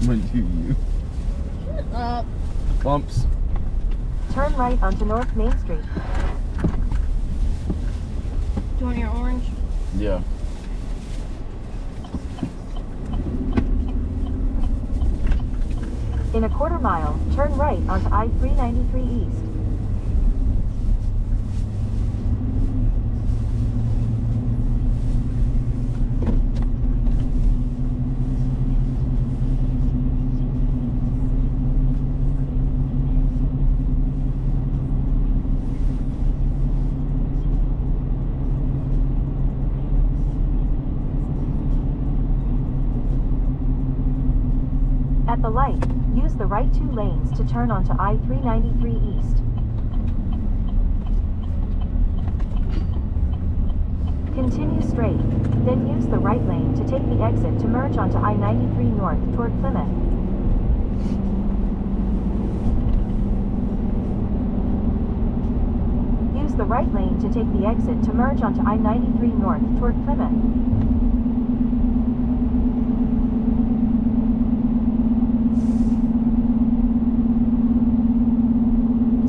When do you? Bumps. Turn right onto North Main Street. Do you want your orange? Yeah. In a quarter mile, turn right onto I-393 East. At the light, use the right 2 lanes to turn onto I-393 East. Continue straight, then use the right lane to take the exit to merge onto I-93 North toward Plymouth. Use the right lane to take the exit to merge onto I-93 North toward Plymouth.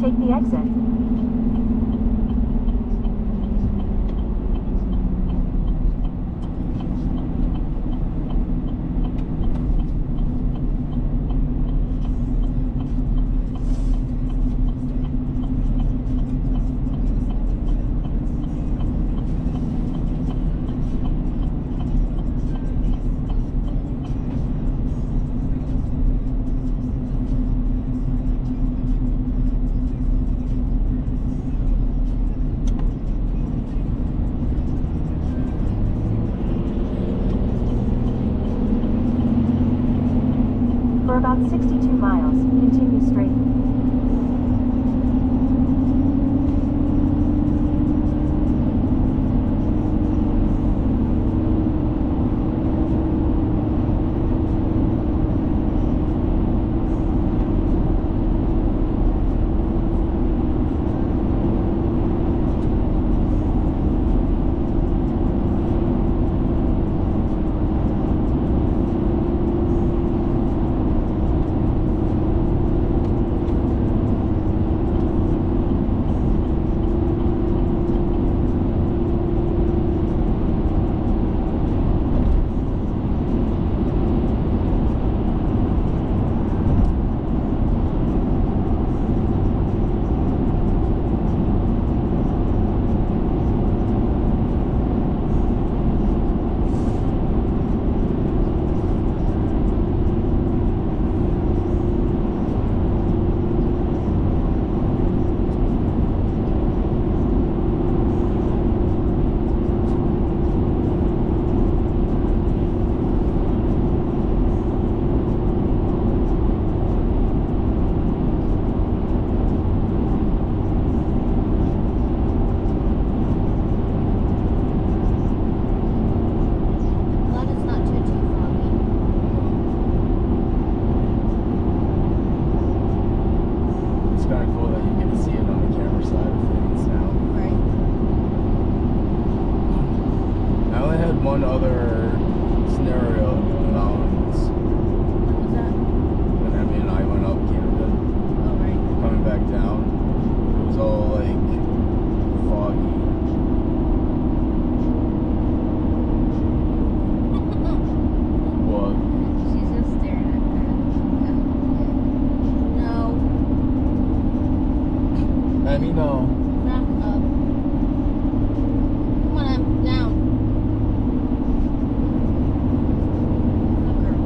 Take the exit. For about 62 miles, continue straight. Glad it's not too foggy. It's kind of cool that you get to see it on the camera side of things now. Right. I only had one other scenario in the mountains What was that? when Emmy and I went up Canada. Oh, right. Coming back down, it was all like foggy. What? She's just staring at that. No. Emmy, no. Back up. Come on, Em. Down. Good girl.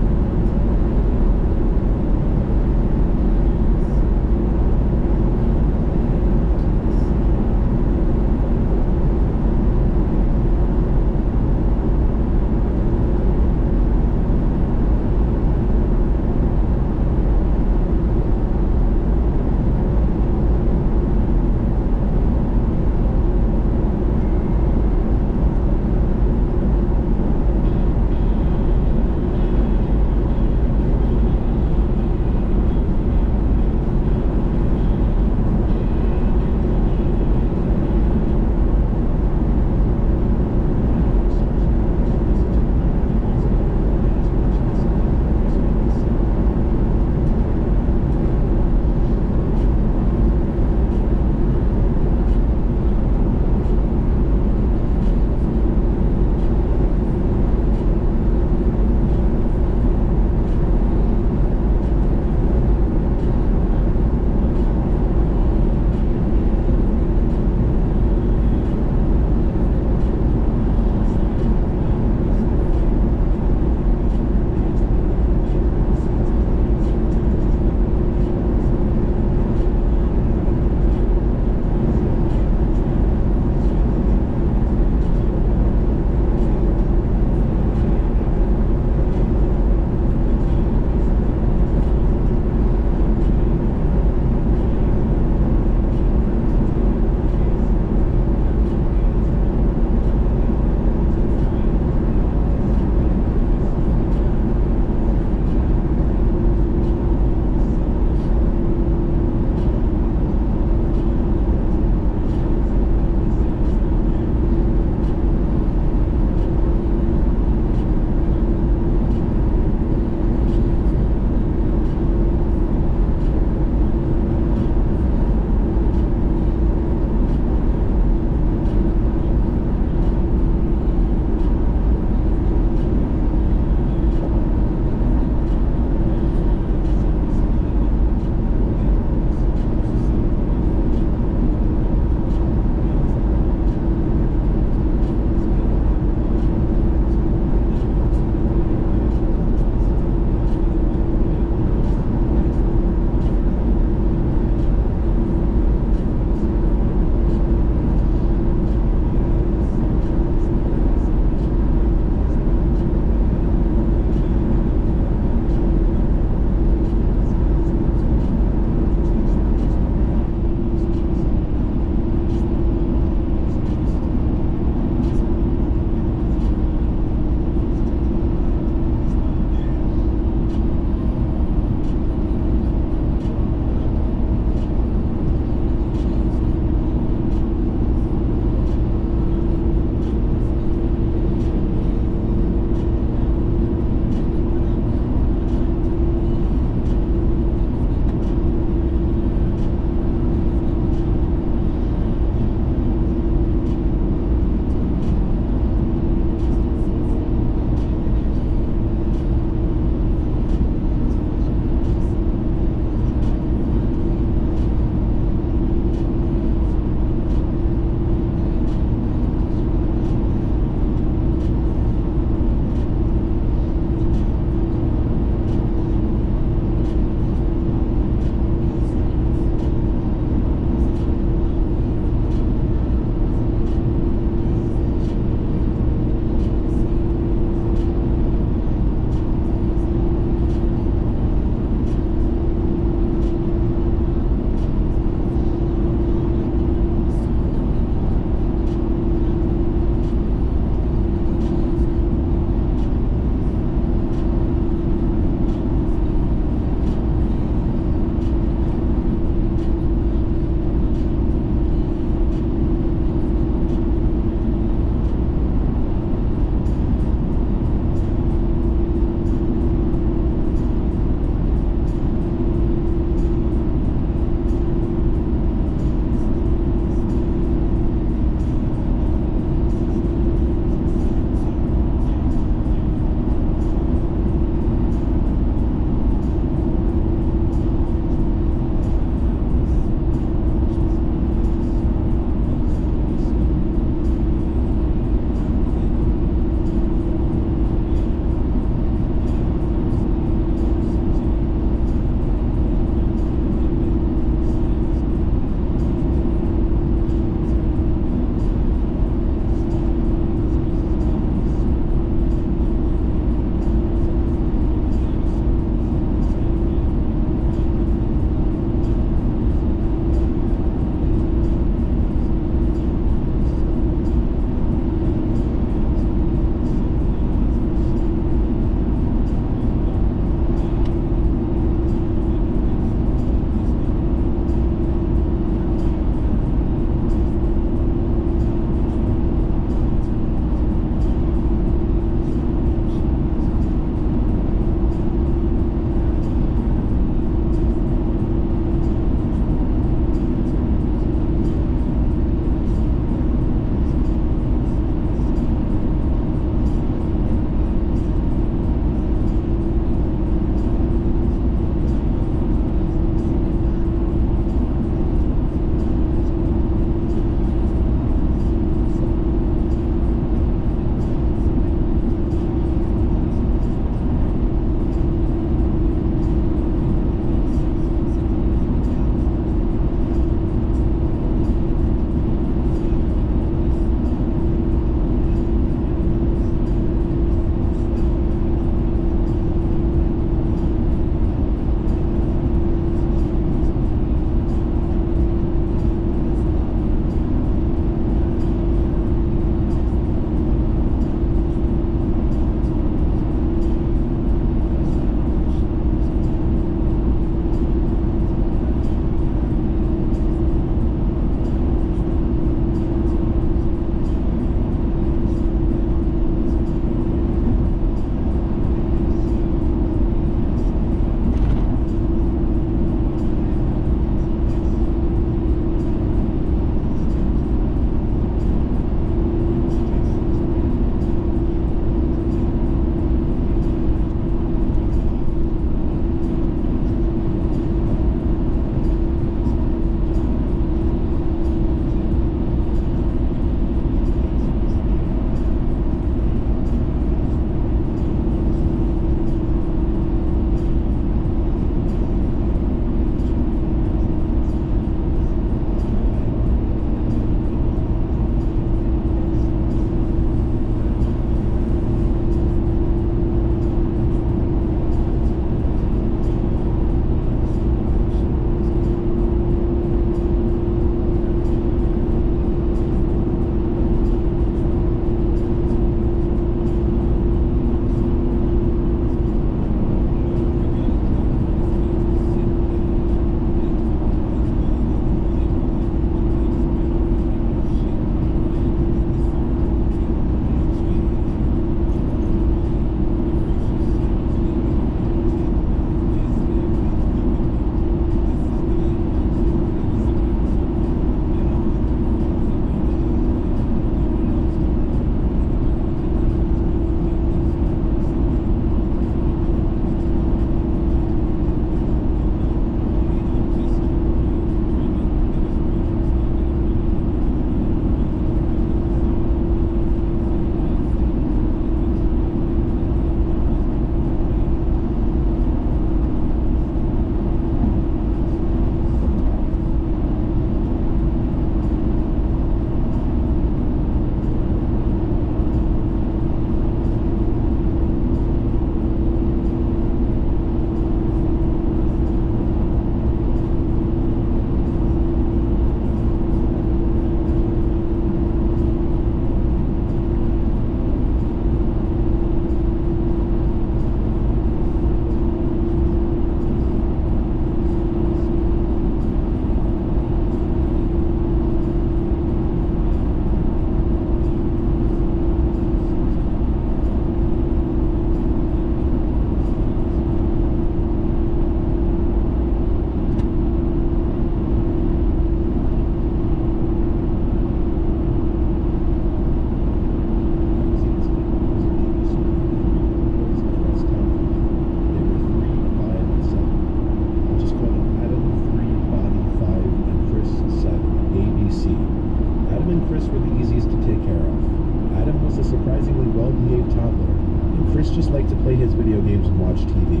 Chris were the easiest to take care of. Adam was a surprisingly well-behaved toddler, and Chris just liked to play his video games and watch TV.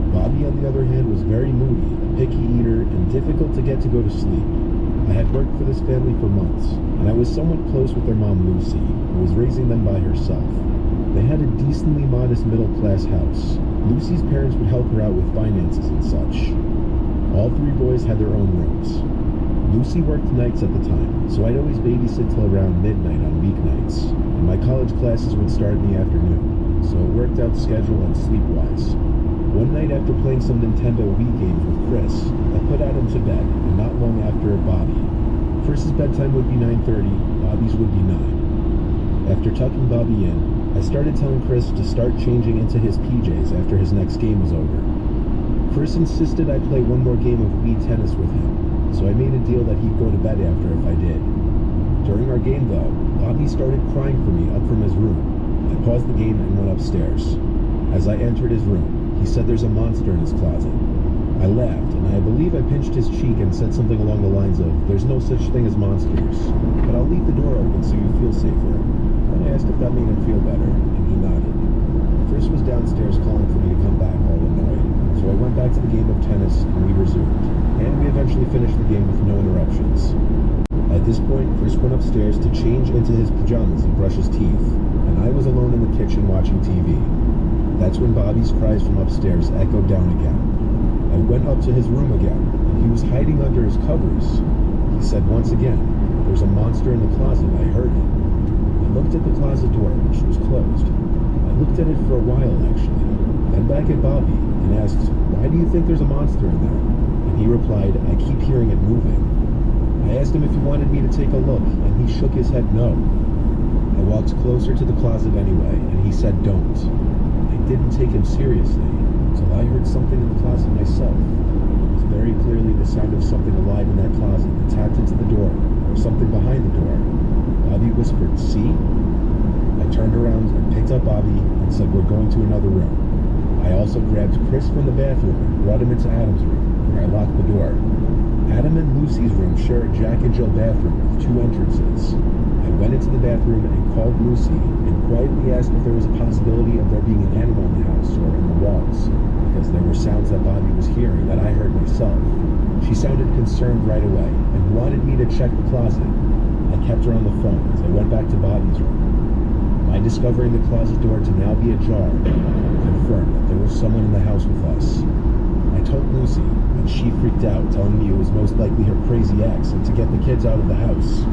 Bobby, on the other hand, was very moody, a picky eater, and difficult to get to go to sleep. I had worked for this family for months, and I was somewhat close with their mom, Lucy, who was raising them by herself. They had a decently modest middle-class house. Lucy's parents would help her out with finances and such. All three boys had their own rooms. Lucy worked nights at the time, so I'd always babysit till around midnight on weeknights, and my college classes would start in the afternoon, so it worked out schedule and sleep-wise. One night after playing some Nintendo Wii games with Chris, I put Adam to bed, and not long after, Bobby. Chris's bedtime would be 9:30, Bobby's would be 9. After tucking Bobby in, I started telling Chris to start changing into his PJs after his next game was over. Chris insisted I play one more game of Wii tennis with him, so I made a deal that he'd go to bed after if I did. During our game, though, Bobby started crying for me up from his room. I paused the game and went upstairs. As I entered his room, he said there's a monster in his closet. I laughed, and I believe I pinched his cheek and said something along the lines of, "There's no such thing as monsters, but I'll leave the door open so you feel safer." Then I asked if that made him feel better, and he nodded. Chris was downstairs calling for me to come back, all annoyed, so I went back to the game of tennis, and we resumed. And we eventually finished the game with no interruptions. At this point, Chris went upstairs to change into his pajamas and brush his teeth, and I was alone in the kitchen watching TV. That's when Bobby's cries from upstairs echoed down again. I went up to his room again, and he was hiding under his covers. He said once again, "There's a monster in the closet, I heard it." I looked at the closet door, which was closed. I looked at it for a while, actually, then back at Bobby, and asked, "Why do you think there's a monster in there?" And he replied, "I keep hearing it moving." I asked him if he wanted me to take a look, and he shook his head no. I walked closer to the closet anyway, and he said don't. I didn't take him seriously, until I heard something in the closet myself. It was very clearly the sound of something alive in that closet that tapped into the door, or something behind the door. Bobby whispered, "See?" I turned around and picked up Bobby and said, "We're going to another room." I also grabbed Chris from the bathroom and brought him into Adam's room, where I locked the door. Adam and Lucy's room share a Jack and Jill bathroom with 2 entrances. I went into the bathroom and called Lucy and quietly asked if there was a possibility of there being an animal in the house or in the walls, because there were sounds that Bobby was hearing that I heard myself. She sounded concerned right away and wanted me to check the closet. I kept her on the phone as I went back to Bobby's room. My discovering the closet door to now be ajar confirmed that there was someone in the house with us. I told Lucy, and she freaked out, telling me it was most likely her crazy ex and to get the kids out of the house.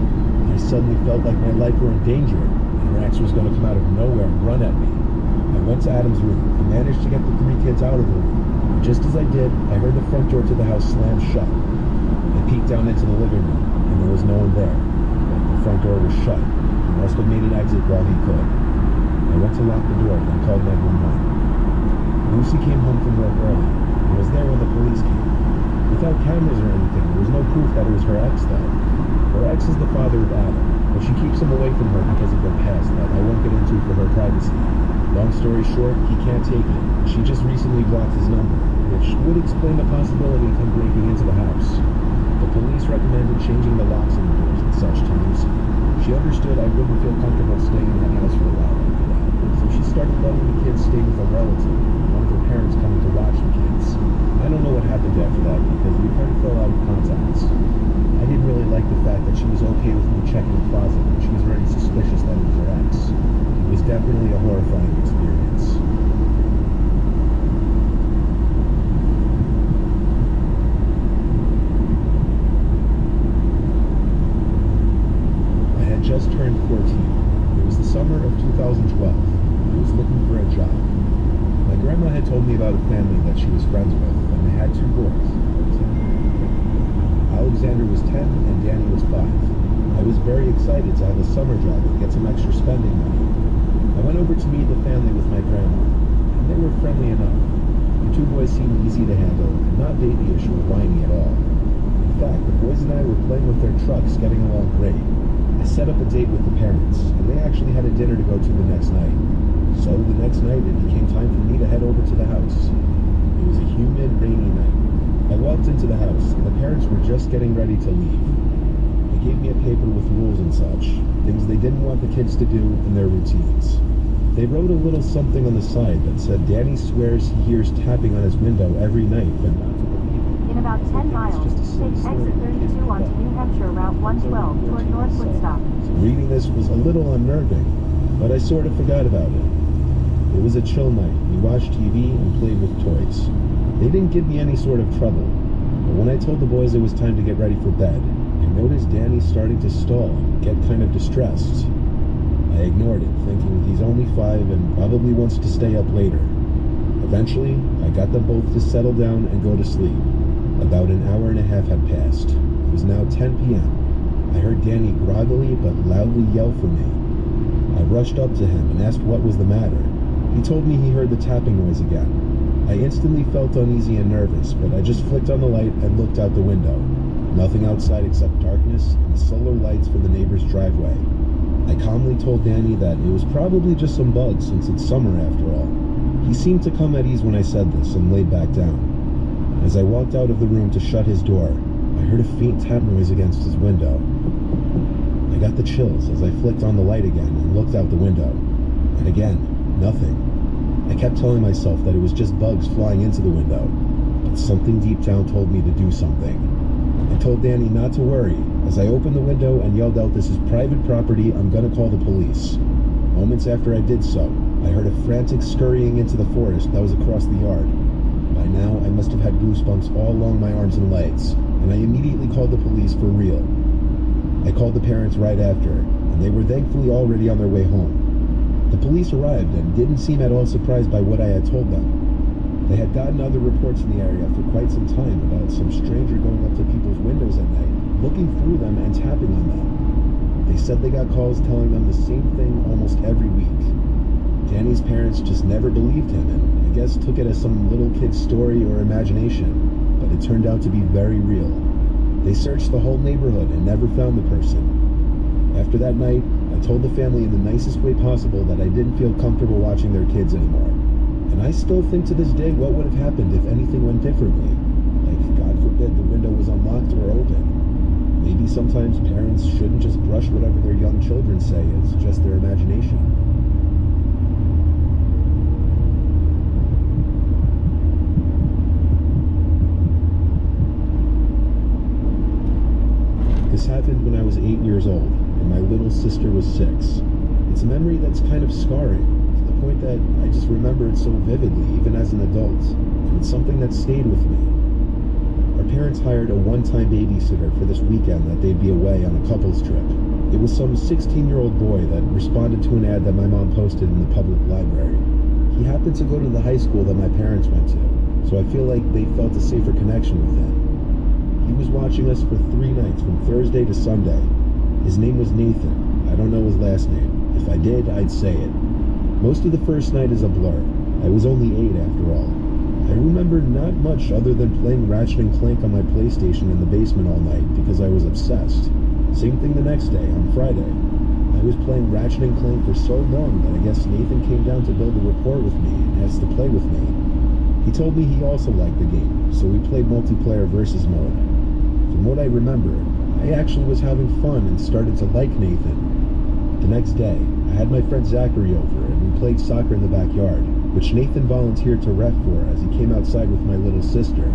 I suddenly felt like my life were in danger, and her ex was going to come out of nowhere and run at me. I went to Adam's room and managed to get the 3 kids out of the room. And just as I did, I heard the front door to the house slam shut. I peeked down into the living room, and there was no one there. The front door was shut. He must have made an exit while he could. I went to lock the door, then called 911. Lucy came home from work early, and was there when the police came. Without cameras or anything, there was no proof that it was her ex, though. Her ex is the father of Adam, but she keeps him away from her because of their past that I won't get into for her privacy. Long story short, he can't take it. She just recently blocked his number, which would explain the possibility of him breaking into the house. The police recommended changing the locks on the doors and such to Lucy. She understood I wouldn't feel comfortable staying in that house for a while after that, so she started letting the kids stay with a relative, one of her parents coming to watch the kids. I don't know what happened after that because we kind of fell out of contact. I didn't really like the fact that she was okay with me checking the closet when she was already suspicious that it was her ex. It was definitely a horrifying experience. I had just turned 14. It was the summer of 2012. I was looking for a job. My grandma had told me about a family that she was friends with, and they had 2 boys. Alexander was 10 and Danny was 5. I was very excited to have a summer job and get some extra spending money. I went over to meet the family with my grandma, and they were friendly enough. The 2 boys seemed easy to handle and not babyish or whiny at all. In fact, the boys and I were playing with their trucks, getting along great. I set up a date with the parents, and they actually had a dinner to go to the next night. So the next night, it became time for me to head over to the house. It was a humid, rainy night. I walked into the house, and the parents were just getting ready to leave. A They gave me a paper with rules and such, things they didn't want the kids to do in their routines. They wrote a little something on the side that said Danny swears he hears tapping on his window every night, but not to believe it. In about 10 miles, take exit 32 onto New Hampshire Route 112 toward North Woodstock. So reading this was a little unnerving, but I sort of forgot about it. It was a chill night. We watched TV and played with toys. They didn't give me any sort of trouble, but when I told the boys it was time to get ready for bed, I noticed Danny starting to stall and get kind of distressed. I ignored it, thinking he's only 5 and probably wants to stay up later. Eventually, I got them both to settle down and go to sleep. About an hour and a half had passed. It was now 10 p.m. I heard Danny groggily but loudly yell for me. I rushed up to him and asked what was the matter. He told me he heard the tapping noise again. I instantly felt uneasy and nervous, but I just flicked on the light and looked out the window. Nothing outside except darkness and the solar lights from the neighbor's driveway. I calmly told Danny that it was probably just some bugs since it's summer after all. He seemed to come at ease when I said this and laid back down. As I walked out of the room to shut his door, I heard a faint tap noise against his window. I got the chills as I flicked on the light again and looked out the window. And again, nothing. I kept telling myself that it was just bugs flying into the window, but something deep down told me to do something. I told Danny not to worry. As I opened the window and yelled out, "This is private property, I'm gonna call the police." Moments after I did so, I heard a frantic scurrying into the forest that was across the yard. By now, I must have had goosebumps all along my arms and legs, and I immediately called the police for real. I called the parents right after, and they were thankfully already on their way home. The police arrived and didn't seem at all surprised by what I had told them. They had gotten other reports in the area for quite some time about some stranger going up to people's windows at night, looking through them and tapping on them. They said they got calls telling them the same thing almost every week. Danny's parents just never believed him and I guess took it as some little kid's story or imagination, but it turned out to be very real. They searched the whole neighborhood and never found the person. After that night, I told the family in the nicest way possible that I didn't feel comfortable watching their kids anymore. And I still think to this day what would have happened if anything went differently. Like, God forbid, the window was unlocked or open. Maybe sometimes parents shouldn't just brush whatever their young children say as just their imagination. This happened when I was 8 years old, and my little sister was 6. It's a memory that's kind of scarring, to the point that I just remember it so vividly, even as an adult, and it's something that stayed with me. Our parents hired a one-time babysitter for this weekend that they'd be away on a couple's trip. It was some 16-year-old boy that responded to an ad that my mom posted in the public library. He happened to go to the high school that my parents went to, so I feel like they felt a safer connection with him. He was watching us for 3 nights from Thursday to Sunday. His name was Nathan. I don't know his last name. If I did, I'd say it. Most of the first night is a blur. I was only 8 after all. I remember not much other than playing Ratchet and Clank on my PlayStation in the basement all night because I was obsessed. Same thing the next day, on Friday. I was playing Ratchet and Clank for so long that I guess Nathan came down to build a rapport with me and asked to play with me. He told me he also liked the game, so we played multiplayer versus mode. From what I remember, I actually was having fun and started to like Nathan. The next day, I had my friend Zachary over and we played soccer in the backyard, which Nathan volunteered to ref for as he came outside with my little sister.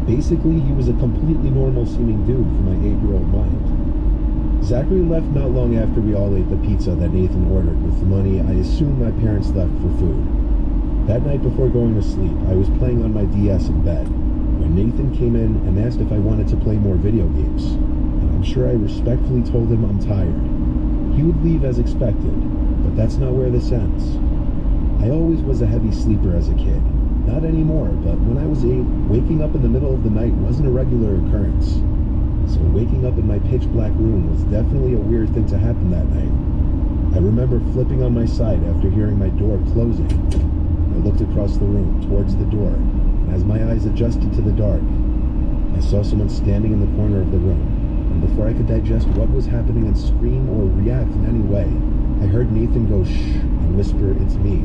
Basically, he was a completely normal-seeming dude for my 8-year-old mind. Zachary left not long after we all ate the pizza that Nathan ordered with the money I assume my parents left for food. That night before going to sleep, I was playing on my DS in bed, when Nathan came in and asked if I wanted to play more video games, and I'm sure I respectfully told him I'm tired. He would leave as expected, but that's not where this ends. I always was a heavy sleeper as a kid. Not anymore, but when I was 8, waking up in the middle of the night wasn't a regular occurrence. So waking up in my pitch-black room was definitely a weird thing to happen that night. I remember flipping on my side after hearing my door closing. I looked across the room, towards the door, and as my eyes adjusted to the dark, I saw someone standing in the corner of the room, and before I could digest what was happening and scream or react in any way, I heard Nathan go shh and whisper, "It's me."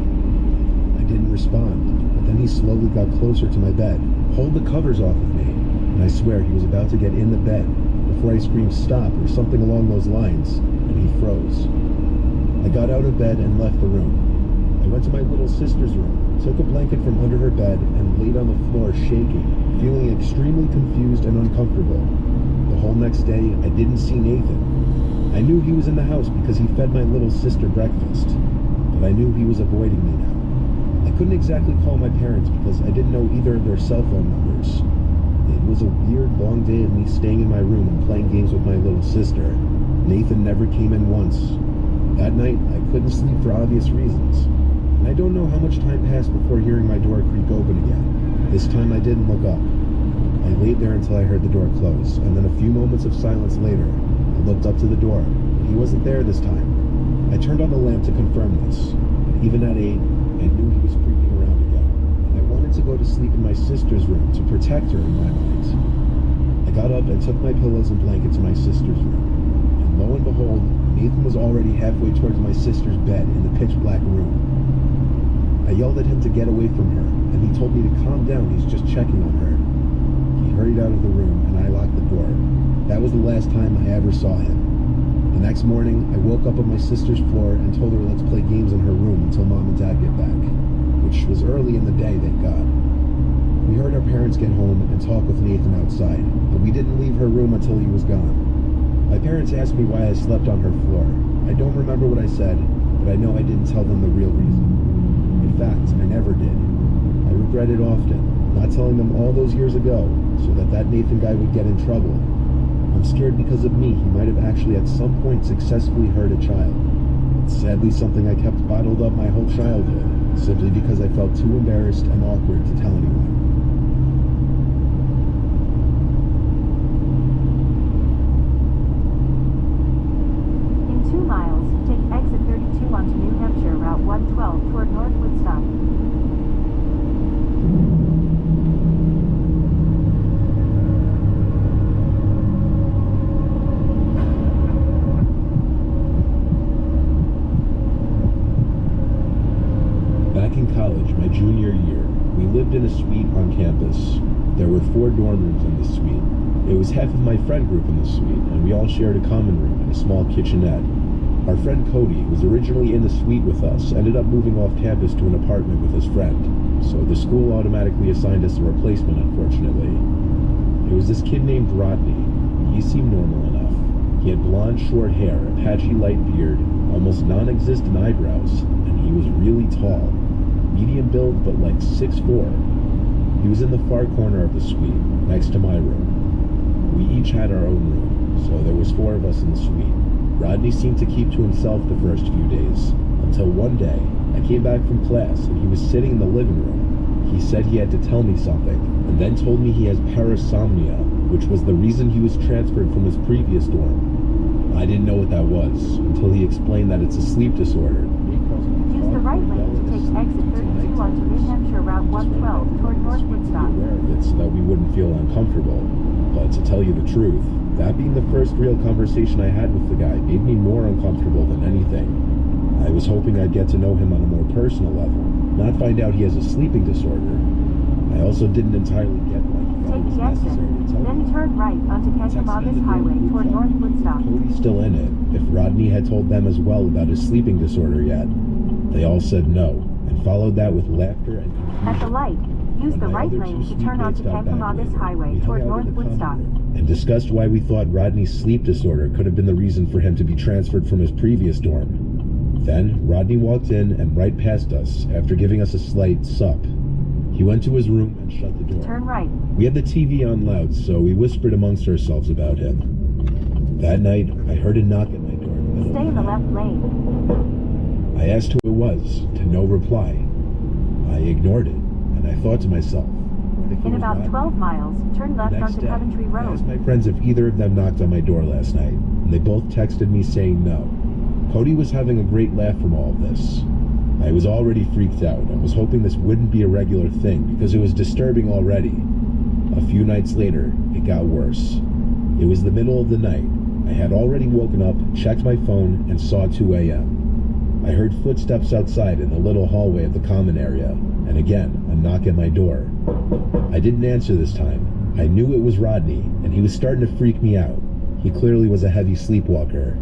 I didn't respond, but then he slowly got closer to my bed, pulled the covers off of me, and I swear he was about to get in the bed before I screamed stop or something along those lines, and he froze. I got out of bed and left the room. I went to my little sister's room, took a blanket from under her bed, and laid on the floor shaking, feeling extremely confused and uncomfortable. The whole next day, I didn't see Nathan. I knew he was in the house because he fed my little sister breakfast, but I knew he was avoiding me now. I couldn't exactly call my parents because I didn't know either of their cell phone numbers. It was a weird, long day of me staying in my room and playing games with my little sister. Nathan never came in once. That night, I couldn't sleep for obvious reasons. And I don't know how much time passed before hearing my door creak open again. This time I didn't look up. I laid there until I heard the door close, and then a few moments of silence later, I looked up to the door. He wasn't there this time. I turned on the lamp to confirm this, but even at 8, I knew he was creeping around again. I wanted to go to sleep in my sister's room to protect her in my mind. I got up and took my pillows and blanket to my sister's room. And lo and behold, Nathan was already halfway towards my sister's bed in the pitch black room. I yelled at him to get away from her, and he told me to calm down, he's just checking on her. He hurried out of the room, and I locked the door. That was the last time I ever saw him. The next morning, I woke up on my sister's floor and told her let's play games in her room until Mom and Dad get back, which was early in the day, thank God. We heard our parents get home and talk with Nathan outside, but we didn't leave her room until he was gone. My parents asked me why I slept on her floor. I don't remember what I said, but I know I didn't tell them the real reason. In fact, I never did. I regret it often, not telling them all those years ago, so that Nathan guy would get in trouble. I'm scared because of me, he might have actually at some point successfully hurt a child. It's sadly something I kept bottled up my whole childhood, simply because I felt too embarrassed and awkward to tell anyone. In 2 miles, take exit 32 onto New Hampshire Route 112 toward North Woodstock. Back in college, my junior year, we lived in a suite on campus. There were 4 dorm rooms in the suite. It was half of my friend group in the suite, and we all shared a common room and a small kitchenette. Our friend Cody, who was originally in the suite with us, ended up moving off campus to an apartment with his friend, so the school automatically assigned us a replacement, unfortunately. It was this kid named Rodney. He seemed normal enough. He had blonde, short hair, a patchy light beard, almost non-existent eyebrows, and he was really tall. Medium build, but like 6'4". He was in the far corner of the suite, next to my room. We each had our own room, so there was 4 of us in the suite. Rodney seemed to keep to himself the first few days, until one day, I came back from class and he was sitting in the living room. He said he had to tell me something, and then told me he has parasomnia, which was the reason he was transferred from his previous dorm. I didn't know what that was, until he explained that it's a sleep disorder. Use the right lane to take exit 32 onto New Hampshire Route 112 toward North Woodstock. Aware of it so that we wouldn't feel uncomfortable. But to tell you the truth, that being the first real conversation I had with the guy made me more uncomfortable than anything. I was hoping I'd get to know him on a more personal level, not find out he has a sleeping disorder. I also didn't entirely get why he thought it Take was the exit, necessary to tell then me. turn right onto Kennesaw Highway toward North Woodstock. Cody's still in it, if Rodney had told them as well about his sleeping disorder yet. They all said no, and followed that with laughter and confusion. At the light, use When the my right other lane 2 to turn onto suitemates got back Kennesaw later, Highway we toward hung out North in the Woodstock. common room and discussed why we thought Rodney's sleep disorder could have been the reason for him to be transferred from his previous dorm. Then, Rodney walked in and right past us after giving us a slight sup. He went to his room and shut the door. Turn right. We had the TV on loud, so we whispered amongst ourselves about him. That night, I heard a knock at my door in the middle Stay of in the the night. left lane. I asked who it was, to no reply. I ignored it, and I thought to myself, what if it In was about Rodney? 12 miles, turn left The next onto day, Coventry I asked Road. my friends if either of them knocked on my door last night, and they both texted me saying no. Cody was having a great laugh from all of this. I was already freaked out and was hoping this wouldn't be a regular thing because it was disturbing already. A few nights later, it got worse. It was the middle of the night. I had already woken up, checked my phone, and saw 2 a.m. I heard footsteps outside in the little hallway of the common area, and again, a knock at my door. I didn't answer this time. I knew it was Rodney, and he was starting to freak me out. He clearly was a heavy sleepwalker.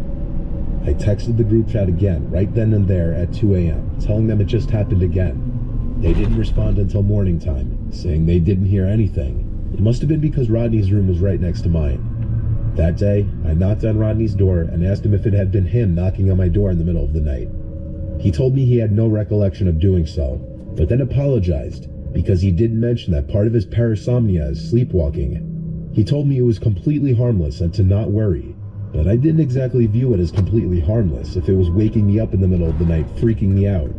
I texted the group chat again, right then and there at 2 a.m., telling them it just happened again. They didn't respond until morning time, saying they didn't hear anything. It must have been because Rodney's room was right next to mine. That day, I knocked on Rodney's door and asked him if it had been him knocking on my door in the middle of the night. He told me he had no recollection of doing so, but then apologized because he didn't mention that part of his parasomnia is sleepwalking. He told me it was completely harmless and to not worry, but I didn't exactly view it as completely harmless if it was waking me up in the middle of the night, freaking me out.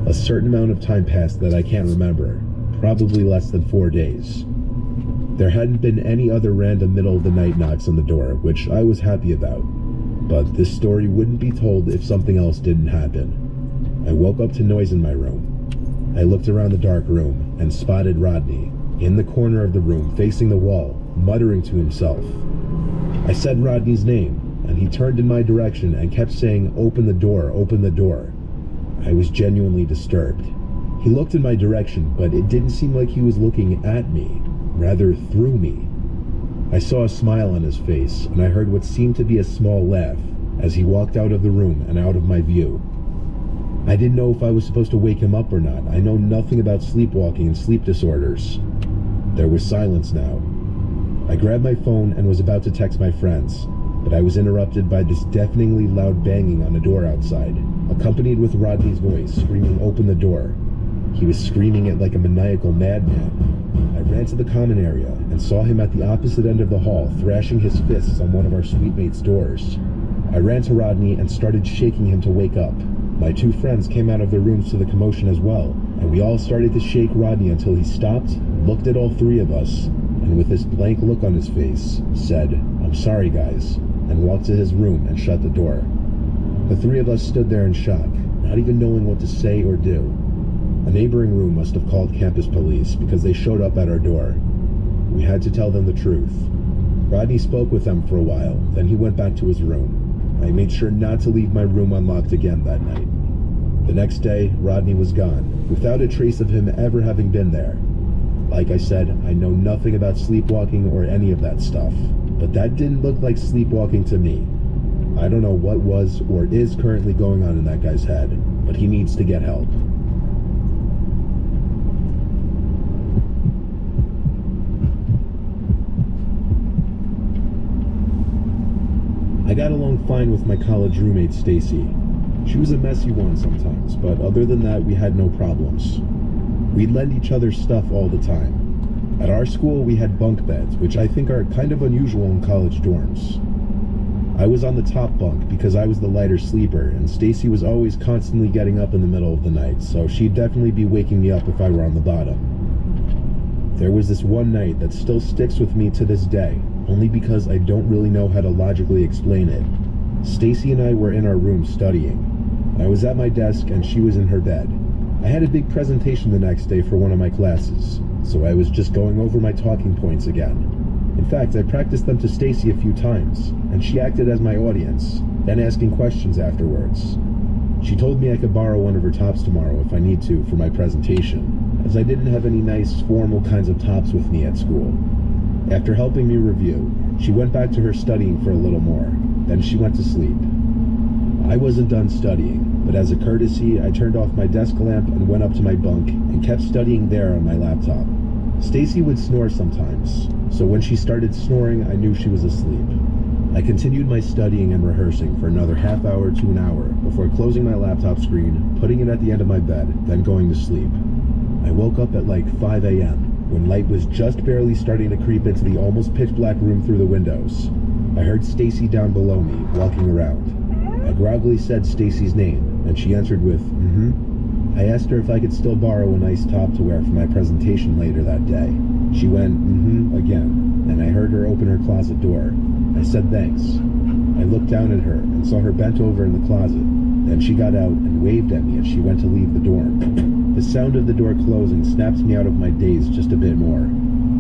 A certain amount of time passed that I can't remember, probably less than 4 days. There hadn't been any other random middle-of-the-night knocks on the door, which I was happy about. But this story wouldn't be told if something else didn't happen. I woke up to noise in my room. I looked around the dark room and spotted Rodney, in the corner of the room facing the wall, muttering to himself. I said Rodney's name, and he turned in my direction and kept saying, "Open the door, open the door." I was genuinely disturbed. He looked in my direction, but it didn't seem like he was looking at me. Rather through me. I saw a smile on his face, and I heard what seemed to be a small laugh as he walked out of the room and out of my view. I didn't know if I was supposed to wake him up or not. I know nothing about sleepwalking and sleep disorders. There was silence now. I grabbed my phone and was about to text my friends, but I was interrupted by this deafeningly loud banging on the door outside, accompanied with Rodney's voice screaming, "Open the door." He was screaming it like a maniacal madman. I ran to the common area and saw him at the opposite end of the hall, thrashing his fists on one of our suite mates' doors. I ran to Rodney and started shaking him to wake up. My two friends came out of their rooms to the commotion as well, and we all started to shake Rodney until he stopped, looked at all three of us, and with this blank look on his face, said, "I'm sorry guys," and walked to his room and shut the door. The three of us stood there in shock, not even knowing what to say or do. A neighboring room must have called campus police because they showed up at our door. We had to tell them the truth. Rodney spoke with them for a while, then he went back to his room. I made sure not to leave my room unlocked again that night. The next day, Rodney was gone, without a trace of him ever having been there. Like I said, I know nothing about sleepwalking or any of that stuff, but that didn't look like sleepwalking to me. I don't know what was or is currently going on in that guy's head, but he needs to get help. I got along fine with my college roommate Stacy. She was a messy one sometimes, but other than that we had no problems. We'd lend each other stuff all the time. At our school we had bunk beds, which I think are kind of unusual in college dorms. I was on the top bunk because I was the lighter sleeper, and Stacy was always constantly getting up in the middle of the night, so she'd definitely be waking me up if I were on the bottom. There was this one night that still sticks with me to this day, only because I don't really know how to logically explain it. Stacy and I were in our room studying. I was at my desk and she was in her bed. I had a big presentation the next day for one of my classes, so I was just going over my talking points again. In fact, I practiced them to Stacy a few times, and she acted as my audience, then asking questions afterwards. She told me I could borrow one of her tops tomorrow if I need to for my presentation, as I didn't have any nice, formal kinds of tops with me at school. After helping me review, she went back to her studying for a little more, then she went to sleep. I wasn't done studying, but as a courtesy, I turned off my desk lamp and went up to my bunk and kept studying there on my laptop. Stacy would snore sometimes, so when she started snoring, I knew she was asleep. I continued my studying and rehearsing for another half hour to an hour before closing my laptop screen, putting it at the end of my bed, then going to sleep. I woke up at like 5 a.m. when light was just barely starting to creep into the almost pitch black room through the windows. I heard Stacy down below me, walking around. I groggily said Stacy's name, and she answered with, I asked her if I could still borrow a nice top to wear for my presentation later that day. She went, again, and I heard her open her closet door. I said thanks. I looked down at her and saw her bent over in the closet. Then she got out and waved at me as she went to leave the dorm. The sound of the door closing snapped me out of my daze just a bit more.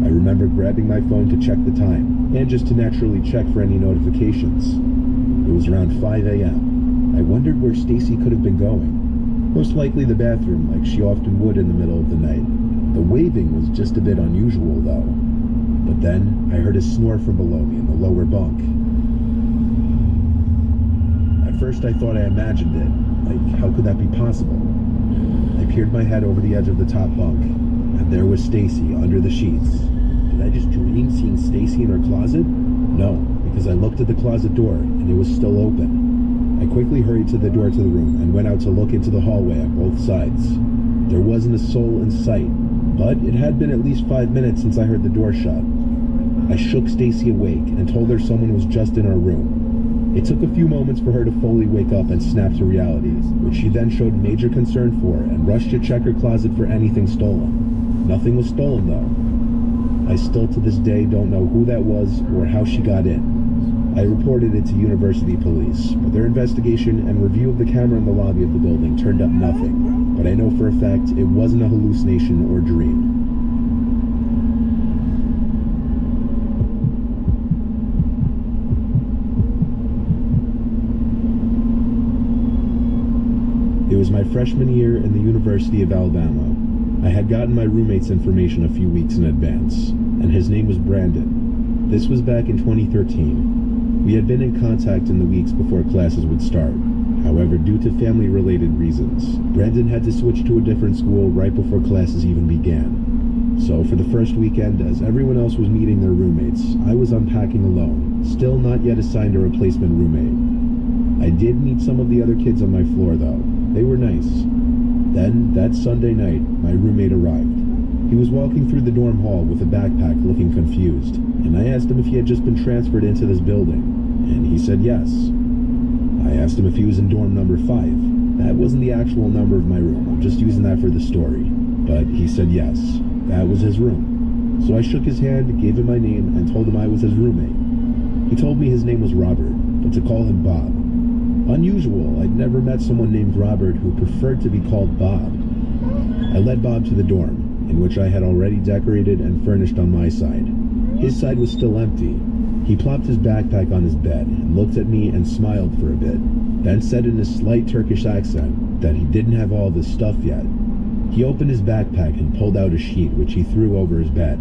I remember grabbing my phone to check the time, and just to naturally check for any notifications. It was around 5 a.m. I wondered where Stacy could have been going. Most likely the bathroom, like she often would in the middle of the night. The waving was just a bit unusual, though. But then, I heard a snore from below me in the lower bunk. At first I thought I imagined it. Like, how could that be possible? I peered my head over the edge of the top bunk, and there was Stacy under the sheets. Did I just dream seeing Stacy in her closet? No, because I looked at the closet door, and it was still open. I quickly hurried to the door to the room and went out to look into the hallway on both sides. There wasn't a soul in sight, but it had been at least 5 minutes since I heard the door shut. I shook Stacy awake and told her someone was just in our room. It took a few moments for her to fully wake up and snap to reality, which she then showed major concern for and rushed to check her closet for anything stolen. Nothing was stolen though. I still to this day don't know who that was or how she got in. I reported it to university police, but their investigation and review of the camera in the lobby of the building turned up nothing, but I know for a fact it wasn't a hallucination or dream. It was my freshman year in the University of Alabama. I had gotten my roommate's information a few weeks in advance, and his name was Brandon. This was back in 2013. We had been in contact in the weeks before classes would start. However, due to family-related reasons, Brandon had to switch to a different school right before classes even began. So for the first weekend, as everyone else was meeting their roommates, I was unpacking alone, still not yet assigned a replacement roommate. I did meet some of the other kids on my floor though. They were nice. Then, that Sunday night, my roommate arrived. He was walking through the dorm hall with a backpack looking confused, and I asked him if he had just been transferred into this building, and he said yes. I asked him if he was in dorm number 5. That wasn't the actual number of my room, I'm just using that for the story. But he said yes, that was his room. So I shook his hand, gave him my name, and told him I was his roommate. He told me his name was Robert, but to call him Bob. Unusual, I'd never met someone named Robert who preferred to be called Bob. I led Bob to the dorm, in which I had already decorated and furnished on my side. His side was still empty. He plopped his backpack on his bed and looked at me and smiled for a bit, then said in a slight Turkish accent that he didn't have all of his stuff yet. He opened his backpack and pulled out a sheet which he threw over his bed.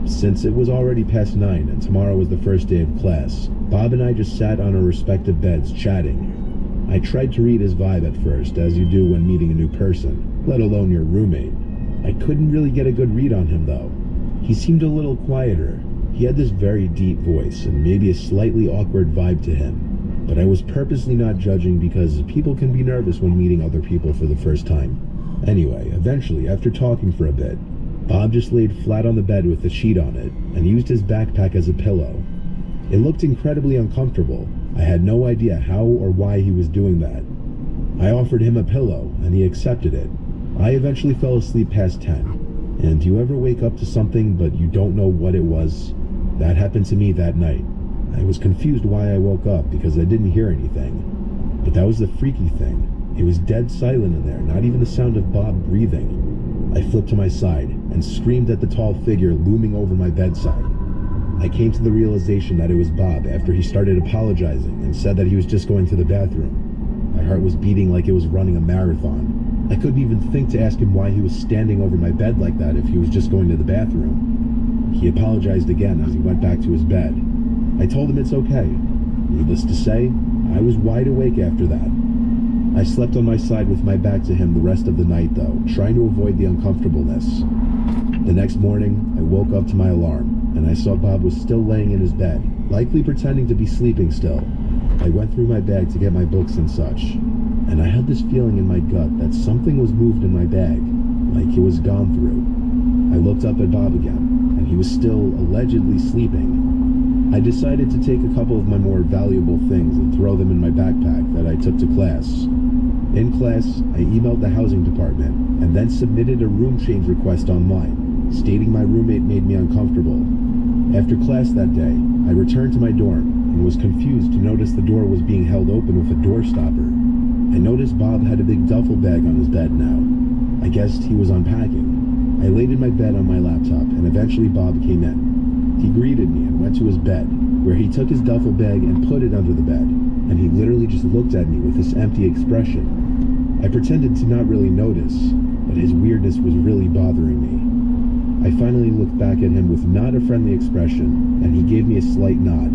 Since it was already past 9 and tomorrow was the first day of class, Bob and I just sat on our respective beds chatting. I tried to read his vibe at first, as you do when meeting a new person, let alone your roommate. I couldn't really get a good read on him though. He seemed a little quieter. He had this very deep voice and maybe a slightly awkward vibe to him. But I was purposely not judging because people can be nervous when meeting other people for the first time. Anyway, eventually, after talking for a bit, Bob just laid flat on the bed with the sheet on it and used his backpack as a pillow. It looked incredibly uncomfortable. I had no idea how or why he was doing that. I offered him a pillow and he accepted it. I eventually fell asleep past 10. And do you ever wake up to something but you don't know what it was? That happened to me that night. I was confused why I woke up because I didn't hear anything. But that was the freaky thing. It was dead silent in there, not even the sound of Bob breathing. I flipped to my side and screamed at the tall figure looming over my bedside. I came to the realization that it was Bob after he started apologizing and said that he was just going to the bathroom. My heart was beating like it was running a marathon. I couldn't even think to ask him why he was standing over my bed like that if he was just going to the bathroom. He apologized again as he went back to his bed. I told him it's okay. Needless to say, I was wide awake after that. I slept on my side with my back to him the rest of the night though, trying to avoid the uncomfortableness. The next morning, I woke up to my alarm, and I saw Bob was still laying in his bed, likely pretending to be sleeping still. I went through my bag to get my books and such, and I had this feeling in my gut that something was moved in my bag, like it was gone through. I looked up at Bob again, and he was still allegedly sleeping. I decided to take a couple of my more valuable things and throw them in my backpack that I took to class. In class, I emailed the housing department and then submitted a room change request online, stating my roommate made me uncomfortable. After class that day, I returned to my dorm and was confused to notice the door was being held open with a door stopper. I noticed Bob had a big duffel bag on his bed now. I guessed he was unpacking. I laid in my bed on my laptop and eventually Bob came in. He greeted me and went to his bed, where he took his duffel bag and put it under the bed, and he literally just looked at me with this empty expression. I pretended to not really notice, but his weirdness was really bothering me. I finally looked back at him with not a friendly expression, and he gave me a slight nod.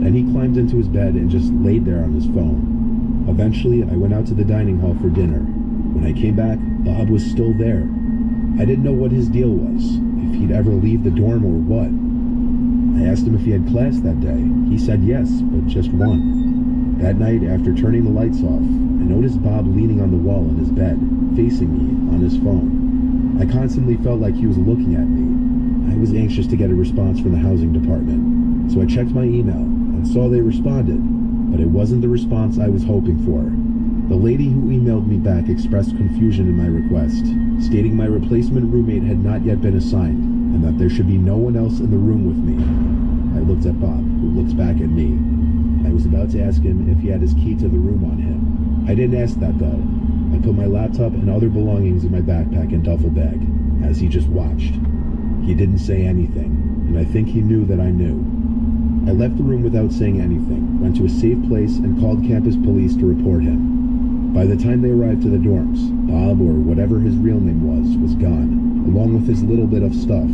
Then he climbed into his bed and just laid there on his phone. Eventually, I went out to the dining hall for dinner. When I came back, Bob was still there. I didn't know what his deal was, if he'd ever leave the dorm or what. I asked him if he had class that day. He said yes, but just one. That night, after turning the lights off, I noticed Bob leaning on the wall in his bed, facing me, on his phone. I constantly felt like he was looking at me. I was anxious to get a response from the housing department, so I checked my email and saw they responded, but it wasn't the response I was hoping for. The lady who emailed me back expressed confusion in my request, stating my replacement roommate had not yet been assigned, and that there should be no one else in the room with me. I looked at Bob, who looked back at me. I was about to ask him if he had his key to the room on him. I didn't ask that though. I put my laptop and other belongings in my backpack and duffel bag, as he just watched. He didn't say anything, and I think he knew that I knew. I left the room without saying anything, went to a safe place, and called campus police to report him. By the time they arrived to the dorms, Bob, or whatever his real name was gone, along with his little bit of stuff.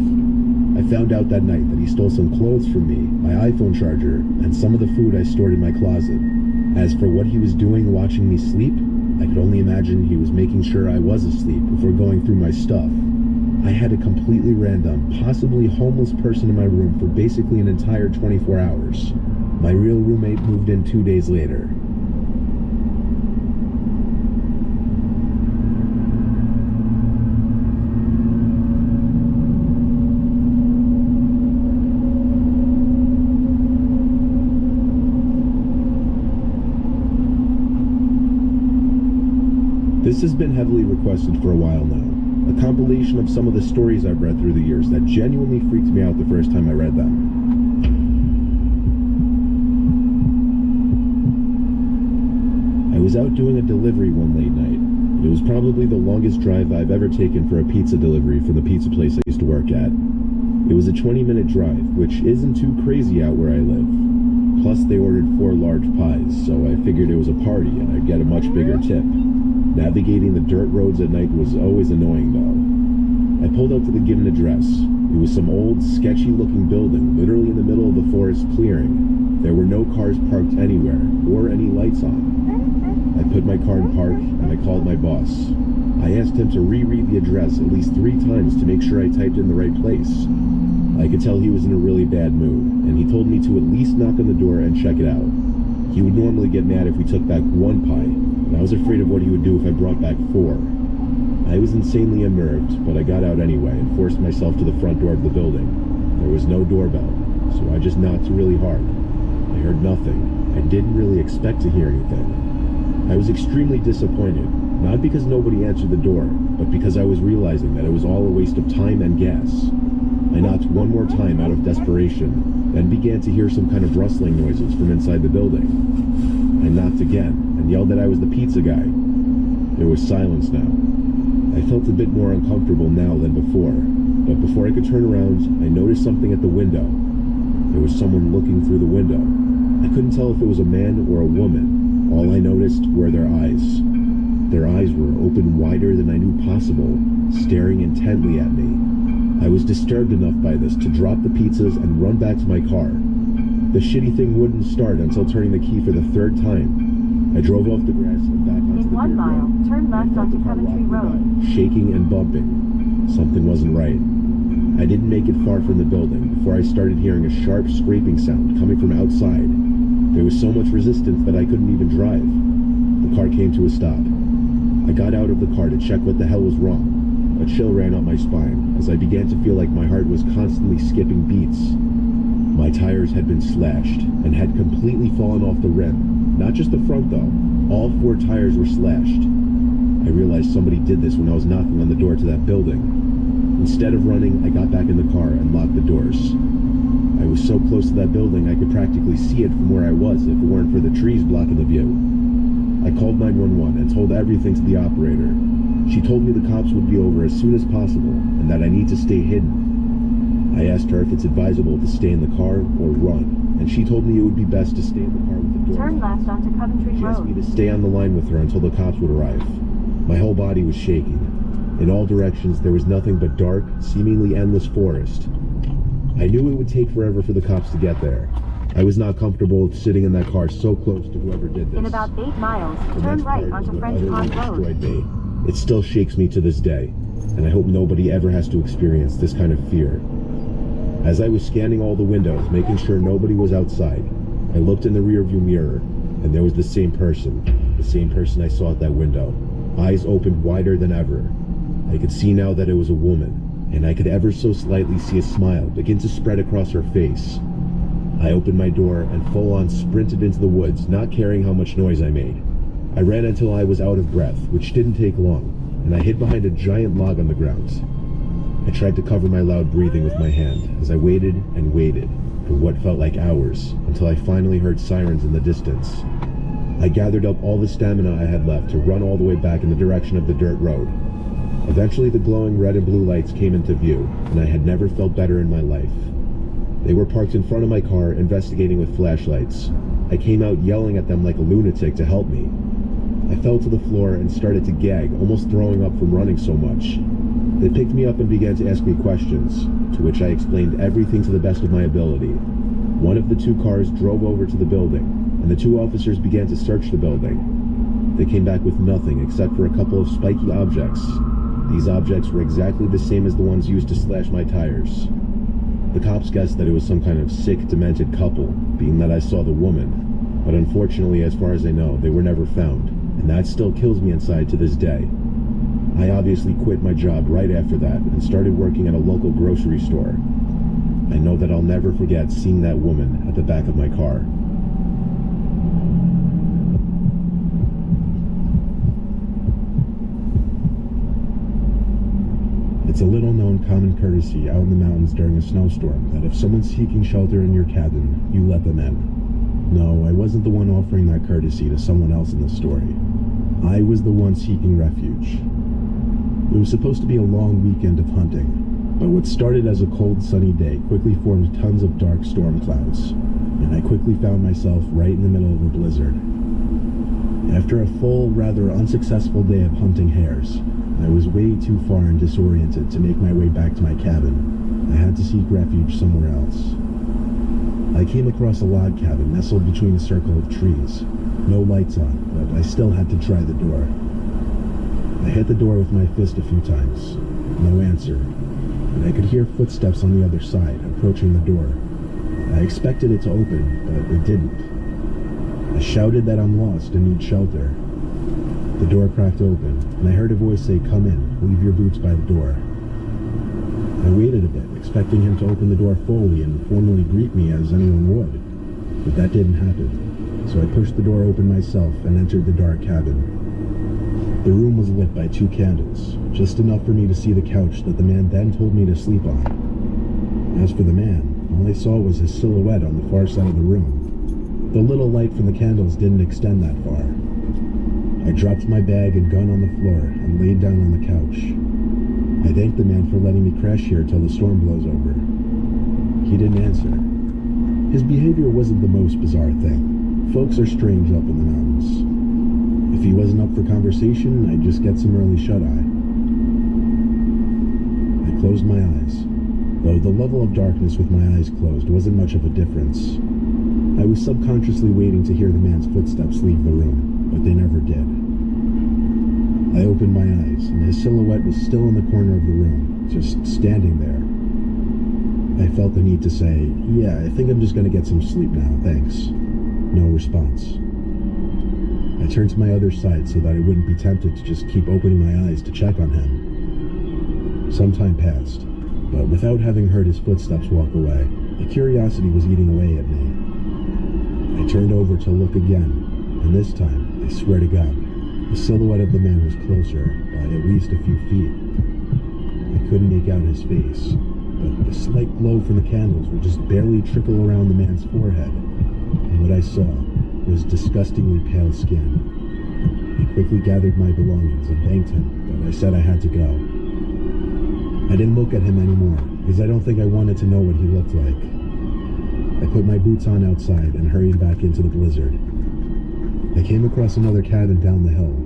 I found out that night that he stole some clothes from me, my iPhone charger, and some of the food I stored in my closet. As for what he was doing watching me sleep, I could only imagine he was making sure I was asleep before going through my stuff. I had a completely random, possibly homeless person in my room for basically an entire 24 hours. My real roommate moved in 2 days later. This has been heavily requested for a while now. A compilation of some of the stories I've read through the years that genuinely freaked me out the first time I read them. I was out doing a delivery one late night. It was probably the longest drive I've ever taken for a pizza delivery from the pizza place I used to work at. It was a 20-minute drive, which isn't too crazy out where I live. Plus, they ordered 4 large pies, so I figured it was a party and I'd get a much bigger tip. Navigating the dirt roads at night was always annoying, though. I pulled up to the given address. It was some old, sketchy-looking building, literally in the middle of the forest clearing. There were no cars parked anywhere, or any lights on. I put my car in park, and I called my boss. I asked him to reread the address at least 3 times to make sure I typed in the right place. I could tell he was in a really bad mood, and he told me to at least knock on the door and check it out. He would normally get mad if we took back 1 pie, and I was afraid of what he would do if I brought back 4. I was insanely unnerved, but I got out anyway and forced myself to the front door of the building. There was no doorbell, so I just knocked really hard. I heard nothing. I didn't really expect to hear anything. I was extremely disappointed, not because nobody answered the door, but because I was realizing that it was all a waste of time and gas. I knocked 1 more time out of desperation, then began to hear some kind of rustling noises from inside the building. I knocked again and yelled that I was the pizza guy. There was silence now. I felt a bit more uncomfortable now than before, but before I could turn around, I noticed something at the window. There was someone looking through the window. I couldn't tell if it was a man or a woman. All I noticed were their eyes. Their eyes were open wider than I knew possible, staring intently at me. I was disturbed enough by this to drop the pizzas and run back to my car. The shitty thing wouldn't start until turning the key for the 3rd time. I drove off the grass and back onto the In 1 mile, turn left onto Coventry Road. Shaking and bumping. Something wasn't right. I didn't make it far from the building before I started hearing a sharp scraping sound coming from outside. There was so much resistance that I couldn't even drive. The car came to a stop. I got out of the car to check what the hell was wrong. A chill ran up my spine as I began to feel like my heart was constantly skipping beats. My tires had been slashed and had completely fallen off the rim. Not just the front though. All 4 tires were slashed. I realized somebody did this when I was knocking on the door to that building. Instead of running, I got back in the car and locked the doors. I was so close to that building I could practically see it from where I was if it weren't for the trees blocking the view. I called 911 and told everything to the operator. She told me the cops would be over as soon as possible and that I need to stay hidden. I asked her if it's advisable to stay in the car or run, and she told me it would be best to stay in the car with the door. Turn left onto Coventry She asked Road. me to stay on the line with her until the cops would arrive. My whole body was shaking. In all directions, there was nothing but dark, seemingly endless forest. I knew it would take forever for the cops to get there. I was not comfortable sitting in that car so close to whoever did this. In about 8 miles, The turn next right part onto was what French utterly Pond Road. destroyed me. It still shakes me to this day, and I hope nobody ever has to experience this kind of fear. As I was scanning all the windows, making sure nobody was outside, I looked in the rearview mirror, and there was the same person I saw at that window, eyes opened wider than ever. I could see now that it was a woman, and I could ever so slightly see a smile begin to spread across her face. I opened my door and full-on sprinted into the woods, not caring how much noise I made. I ran until I was out of breath, which didn't take long, and I hid behind a giant log on the ground. I tried to cover my loud breathing with my hand as I waited and waited for what felt like hours until I finally heard sirens in the distance. I gathered up all the stamina I had left to run all the way back in the direction of the dirt road. Eventually the glowing red and blue lights came into view, and I had never felt better in my life. They were parked in front of my car, investigating with flashlights. I came out yelling at them like a lunatic to help me. I fell to the floor and started to gag, almost throwing up from running so much. They picked me up and began to ask me questions, to which I explained everything to the best of my ability. One of the two cars drove over to the building, and the two officers began to search the building. They came back with nothing except for a couple of spiky objects. These objects were exactly the same as the ones used to slash my tires. The cops guessed that it was some kind of sick, demented couple, being that I saw the woman, but unfortunately, as far as I know, they were never found, and that still kills me inside to this day. I obviously quit my job right after that and started working at a local grocery store. I know that I'll never forget seeing that woman at the back of my car. It's a little-known common courtesy out in the mountains during a snowstorm that if someone's seeking shelter in your cabin, you let them in. No, I wasn't the one offering that courtesy to someone else in the story. I was the one seeking refuge. It was supposed to be a long weekend of hunting, but what started as a cold, sunny day quickly formed tons of dark storm clouds, and I quickly found myself right in the middle of a blizzard. After a full, rather unsuccessful day of hunting hares, I was way too far and disoriented to make my way back to my cabin. I had to seek refuge somewhere else. I came across a log cabin nestled between a circle of trees. No lights on, but I still had to try the door. I hit the door with my fist a few times. No answer. And I could hear footsteps on the other side, approaching the door. I expected it to open, but it didn't. I shouted that I'm lost and need shelter. The door cracked open, and I heard a voice say, "Come in, leave your boots by the door." I waited a bit, expecting him to open the door fully and formally greet me as anyone would. But that didn't happen, so I pushed the door open myself and entered the dark cabin. The room was lit by 2 candles, just enough for me to see the couch that the man then told me to sleep on. As for the man, all I saw was his silhouette on the far side of the room. The little light from the candles didn't extend that far. I dropped my bag and gun on the floor and laid down on the couch. I thanked the man for letting me crash here till the storm blows over. He didn't answer. His behavior wasn't the most bizarre thing. Folks are strange up in the mountains. If he wasn't up for conversation, I'd just get some early shut-eye. I closed my eyes, though the level of darkness with my eyes closed wasn't much of a difference. I was subconsciously waiting to hear the man's footsteps leave the room, but they never did. I opened my eyes, and his silhouette was still in the corner of the room, just standing there. I felt the need to say, "Yeah, I think I'm just going to get some sleep now, thanks." No response. I turned to my other side so that I wouldn't be tempted to just keep opening my eyes to check on him. Some time passed, but without having heard his footsteps walk away, the curiosity was eating away at me. I turned over to look again, and this time, I swear to God, the silhouette of the man was closer by at least a few feet. I couldn't make out his face, but the slight glow from the candles would just barely trickle around the man's forehead, and what I saw was disgustingly pale skin. I quickly gathered my belongings and thanked him, but I said I had to go. I didn't look at him anymore, because I don't think I wanted to know what he looked like. I put my boots on outside and hurried back into the blizzard. I came across another cabin down the hill,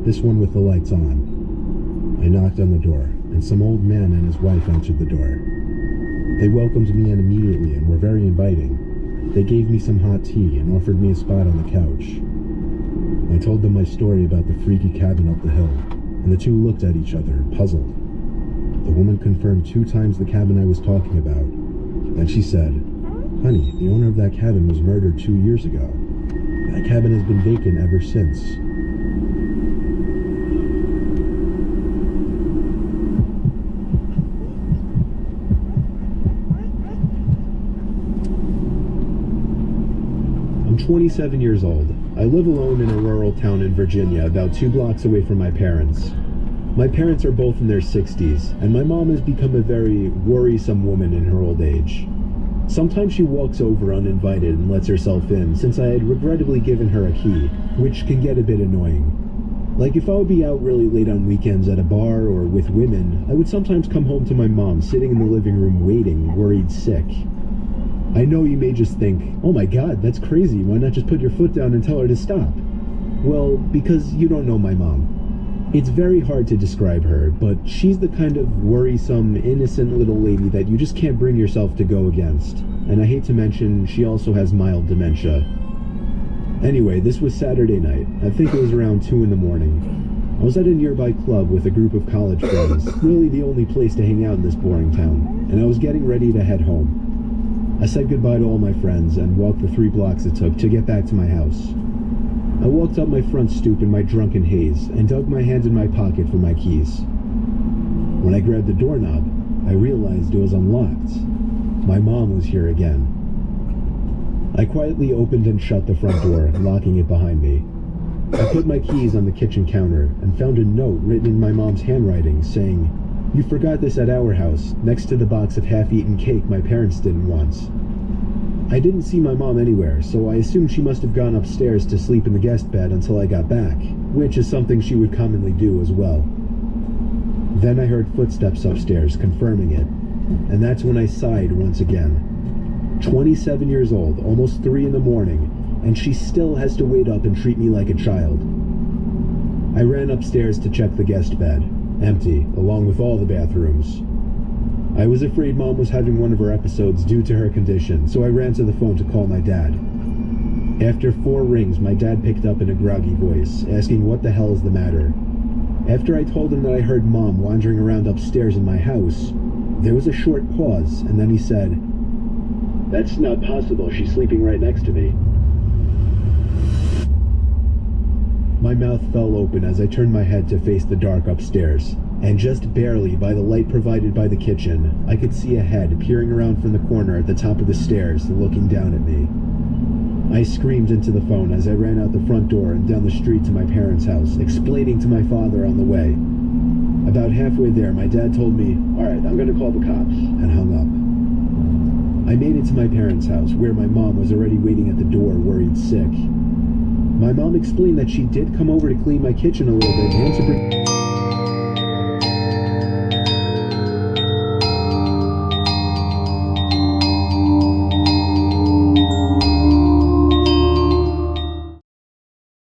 this one with the lights on. I knocked on the door, and some old man and his wife answered the door. They welcomed me in immediately and were very inviting. They gave me some hot tea and offered me a spot on the couch. I told them my story about the freaky cabin up the hill, and the two looked at each other, puzzled. The woman confirmed 2 times the cabin I was talking about. Then she said, "Honey, the owner of that cabin was murdered 2 years ago. That cabin has been vacant ever since." I'm 27 years old. I live alone in a rural town in Virginia, about 2 blocks away from my parents. My parents are both in their 60s, and my mom has become a very worrisome woman in her old age. Sometimes she walks over uninvited and lets herself in, since I had regrettably given her a key, which can get a bit annoying. Like if I would be out really late on weekends at a bar or with women, I would sometimes come home to my mom sitting in the living room waiting, worried sick. I know you may just think, "Oh my god, that's crazy, why not just put your foot down and tell her to stop?" Well, because you don't know my mom. It's very hard to describe her, but she's the kind of worrisome, innocent little lady that you just can't bring yourself to go against. And I hate to mention, she also has mild dementia. Anyway, this was Saturday night. I think it was around 2 in the morning. I was at a nearby club with a group of college friends, really the only place to hang out in this boring town, and I was getting ready to head home. I said goodbye to all my friends and walked the 3 blocks it took to get back to my house. I walked up my front stoop in my drunken haze and dug my hand in my pocket for my keys. When I grabbed the doorknob, I realized it was unlocked. My mom was here again. I quietly opened and shut the front door, locking it behind me. I put my keys on the kitchen counter and found a note written in my mom's handwriting saying, "You forgot this at our house, next to the box of half-eaten cake my parents didn't want." I didn't see my mom anywhere, so I assumed she must have gone upstairs to sleep in the guest bed until I got back, which is something she would commonly do as well. Then I heard footsteps upstairs, confirming it, and that's when I sighed once again. 27 years old, almost 3 in the morning, and she still has to wait up and treat me like a child. I ran upstairs to check the guest bed, empty, along with all the bathrooms. I was afraid Mom was having one of her episodes due to her condition, so I ran to the phone to call my dad. After 4 rings, my dad picked up in a groggy voice, asking what the hell is the matter. After I told him that I heard Mom wandering around upstairs in my house, there was a short pause, and then he said, "That's not possible, she's sleeping right next to me." My mouth fell open as I turned my head to face the dark upstairs, and just barely by the light provided by the kitchen, I could see a head peering around from the corner at the top of the stairs, looking down at me. I screamed into the phone as I ran out the front door and down the street to my parents' house, explaining to my father on the way. About halfway there, my dad told me, "Alright, I'm gonna call the cops," and hung up. I made it to my parents' house, where my mom was already waiting at the door, worried sick. My mom explained that she did come over to clean my kitchen a little bit and to bring...